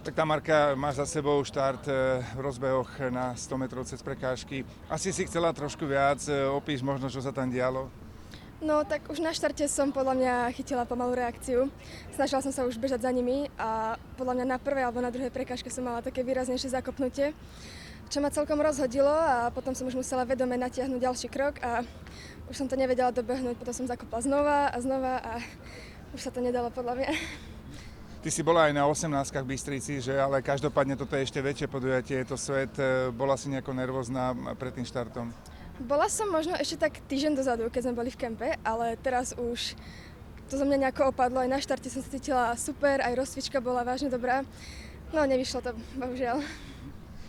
Tak tá Marka má za sebou štart v rozbehoch na 100 metrov cez prekážky. Asi si chcela trošku viac, opíš možno, čo sa tam dialo? No tak už na štarte som podľa mňa chytila pomalú reakciu. Snažila som sa už bežať za nimi a podľa mňa na prvej alebo na druhej prekážke som mala také výraznejšie zakopnutie, čo ma celkom rozhodilo a potom som už musela vedome natiahnuť ďalší krok a už som to nevedela dobehnúť, potom som zakopla znova a už sa to nedalo podľa mňa. Ty si bola aj na 18-kách v Bystrici, že? Ale každopádne toto je ešte väčšie podujatie, je to svet. Bola si nejako nervózna pred tým štartom? Bola som možno ešte tak týždeň dozadu, keď sme boli v kempe, ale teraz už to zo mňa nejako opadlo. Aj na štarte som sa cítila super, aj rozcvička bola vážne dobrá. No nevyšlo to, bohužiaľ.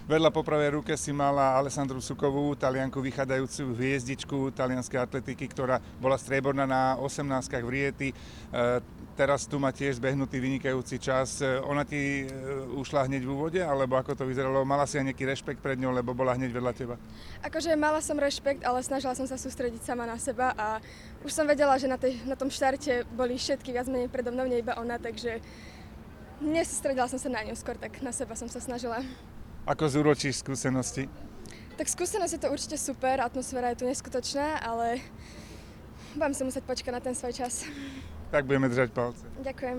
Vedľa po pravej ruke si mala Alessandru Sukovú, Talianku vychádzajúcu hviezdičku talianskej atletiky, ktorá bola strieborná na 18-kách v Rieti. Teraz tu má tiež zbehnutý vynikajúci čas. Ona ti ušla hneď v úvode, alebo ako to vyzeralo? Mala si aj nejaký rešpekt pred ňou, lebo bola hneď vedľa teba? Akože mala som rešpekt, ale snažila som sa sústrediť sama na seba a už som vedela, že na tom štarte boli všetky viac menej predo mnou, nie iba ona, takže nesústredila som sa na ňu, skôr tak na seba som sa snažila. Ako zúročíš skúsenosti? Tak skúsenosť je to určite super, atmosféra je tu neskutočná, ale budem si musieť počkať na ten svoj čas. Tak budeme držať palce. Ďakujem.